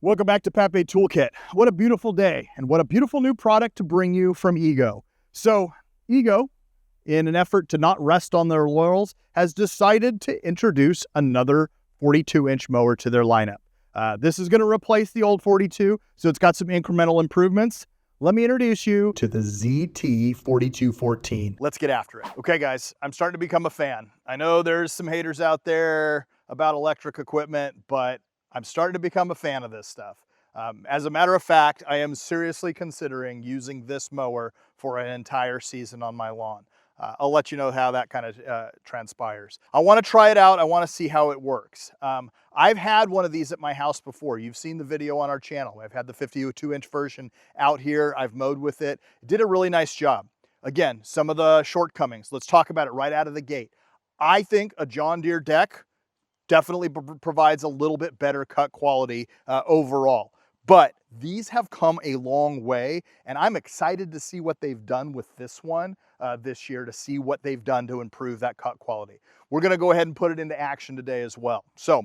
Welcome back to Papé Toolkit. What a beautiful day and what a beautiful new product to bring you from Ego. So Ego, in an effort to not rest on their laurels, has decided to introduce another 42-inch mower to their lineup. This is going to replace the old 42, so it's got some incremental improvements. Let me introduce you to the ZT4214. Let's get after it. Okay, guys, I'm starting to become a fan. I know there's some haters out there about electric equipment, but I'm starting to become a fan of this stuff. As a matter of fact, I am seriously considering using this mower for an entire season on my lawn. I'll let you know how that kind of transpires. I want to try it out. I want to see how it works. I've had one of these at my house before. You've seen the video on our channel. I've had the 52-inch version out here. I've mowed with it. It did a really nice job. Again, some of the shortcomings. Let's talk about it right out of the gate. I think a John Deere deck definitely provides a little bit better cut quality overall. But these have come a long way, and I'm excited to see what they've done with this one this year, to see what they've done to improve that cut quality. We're gonna go ahead and put it into action today as well. So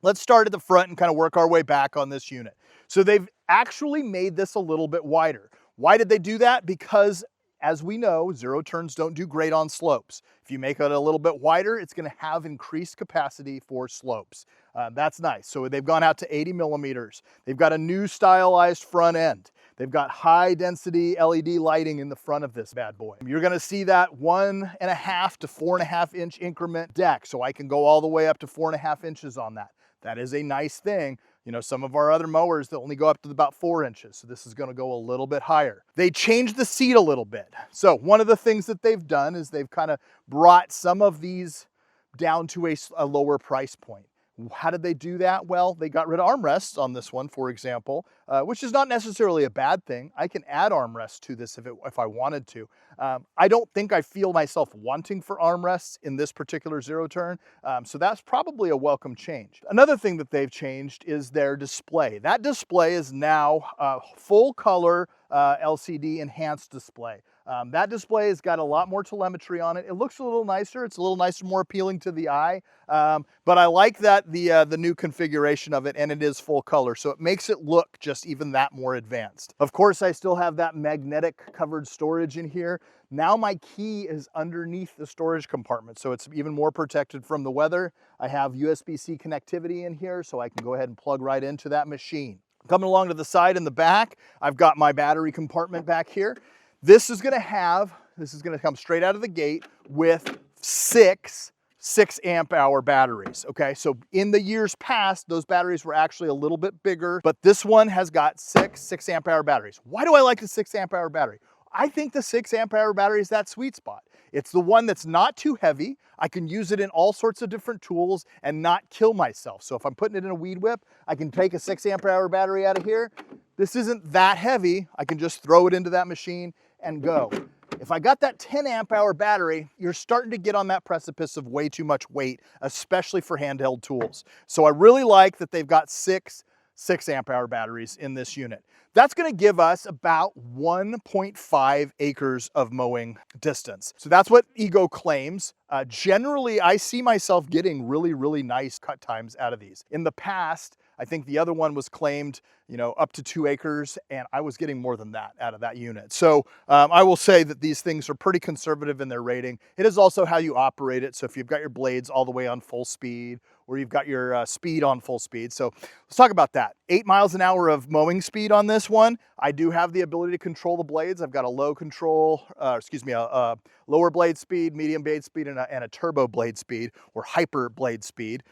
let's start at the front and kind of work our way back on this unit. So they've actually made this a little bit wider. Why did they do that? Because as we know, zero turns don't do great on slopes. If you make it a little bit wider, it's going to have increased capacity for slopes. That's nice. So they've gone out to 80 millimeters. They've got a new stylized front end. They've got high density LED lighting in the front of this bad boy. You're going to see that 1.5 to 4.5 inch increment deck. So I can go all the way up to 4.5 inches on that. That is a nice thing. You know, some of our other mowers that only go up to about 4 inches. So this is going to go a little bit higher. They changed the seat a little bit. So one of the things that they've done is they've kind of brought some of these down to a lower price point. How did they do that? Well, they got rid of armrests on this one, for example, which is not necessarily a bad thing. I can add armrests to this if I wanted to. I don't think I feel myself wanting for armrests in this particular zero turn, so that's probably a welcome change. Another thing that they've changed is their display. That display is now a full color LCD enhanced display. That display has got a lot more telemetry on it. It looks a little nicer. It's a little nicer, more appealing to the eye. But I like that the new configuration of it, and it is full color, so it makes it look just even that more advanced. Of course, I still have that magnetic covered storage in here. Now my key is underneath the storage compartment, so it's even more protected from the weather. I have USB-C connectivity in here, so I can go ahead and plug right into that machine. Coming along to the side and the back, I've got my battery compartment back here. This is gonna come straight out of the gate with six 6-amp-hour batteries, okay? So in the years past, those batteries were actually a little bit bigger, but this one has got six 6-amp-hour batteries. Why do I like the 6-amp-hour battery? I think the 6-amp-hour battery is that sweet spot. It's the one that's not too heavy. I can use it in all sorts of different tools and not kill myself. So if I'm putting it in a weed whip, I can take a 6-amp-hour battery out of here. This isn't that heavy. I can just throw it into that machine and go. If I got that 10-amp-hour battery, you're starting to get on that precipice of way too much weight, especially for handheld tools. So I really like that they've got six 6-amp-hour batteries in this unit. That's going to give us about 1.5 acres of mowing distance. So that's what Ego claims. Generally, I see myself getting really, really nice cut times out of these. In the past, I think the other one was claimed, you know, up to 2 acres, and I was getting more than that out of that unit. So I will say that these things are pretty conservative in their rating. It is also how you operate it. So if you've got your blades all the way on full speed, or you've got your speed on full speed. So let's talk about that. 8 miles an hour of mowing speed on this one. I do have the ability to control the blades. I've got a low control, a lower blade speed, medium blade speed, and a turbo blade speed, or hyper blade speed.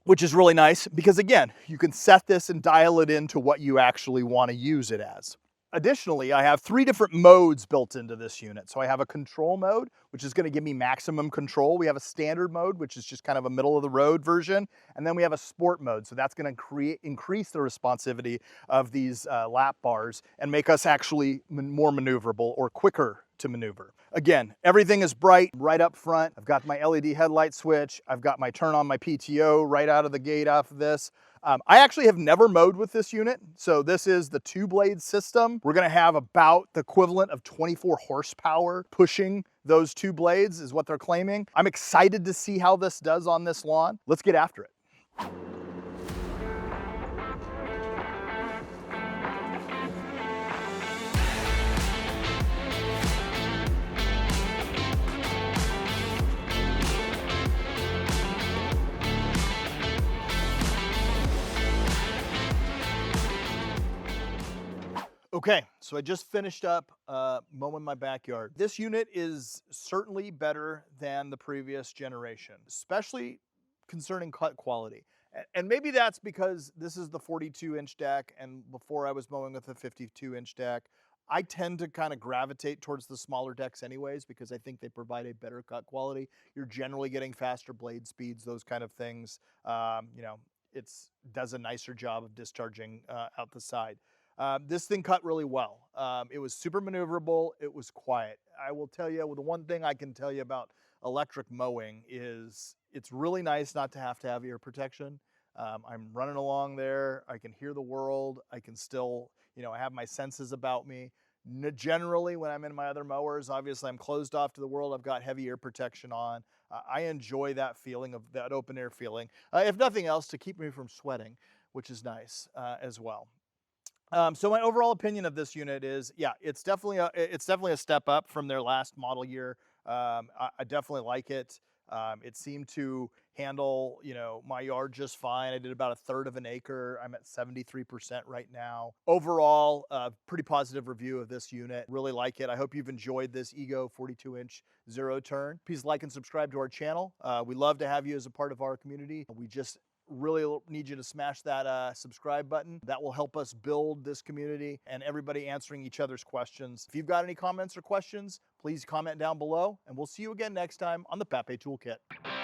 Which is really nice because, again, you can set this and dial it into what you actually want to use it as. Additionally, I have 3 different modes built into this unit. So I have a control mode, which is going to give me maximum control. We have a standard mode, which is just kind of a middle of the road version. And then we have a sport mode. So that's going to increase the responsivity of these lap bars and make us actually more maneuverable or quicker to maneuver. Again, everything is bright right up front. I've got my LED headlight switch. I've got my turn on my PTO right out of the gate off of this. I actually have never mowed with this unit. So this is the 2-blade system. We're gonna have about the equivalent of 24 horsepower pushing those 2 blades is what they're claiming. I'm excited to see how this does on this lawn. Let's get after it. Okay, so I just finished up mowing my backyard. This unit is certainly better than the previous generation, especially concerning cut quality. And maybe that's because this is the 42-inch deck, and before I was mowing with a 52-inch deck. I tend to kind of gravitate towards the smaller decks anyways, because I think they provide a better cut quality. You're generally getting faster blade speeds, those kind of things. You know, it's does a nicer job of discharging out the side. This thing cut really well. It was super maneuverable. It was quiet. I will tell you, the one thing I can tell you about electric mowing is it's really nice not to have ear protection. I'm running along there. I can hear the world. I can still, you know, I have my senses about me. Generally, when I'm in my other mowers, obviously I'm closed off to the world. I've got heavy ear protection on. I enjoy that feeling of that open air feeling, if nothing else, to keep me from sweating, which is nice as well. So my overall opinion of this unit is, yeah, it's definitely a step up from their last model year. I definitely like it. It seemed to handle, you know, my yard just fine. I did about 1/3 of an acre. I'm at 73% right now. Overall, pretty positive review of this unit. Really like it. I hope you've enjoyed this Ego 42-inch zero turn. Please like and subscribe to our channel. We love to have you as a part of our community. We just really need you to smash that subscribe button. That will help us build this community and everybody answering each other's questions. If you've got any comments or questions, please comment down below, and we'll see you again next time on the Papé Toolkit.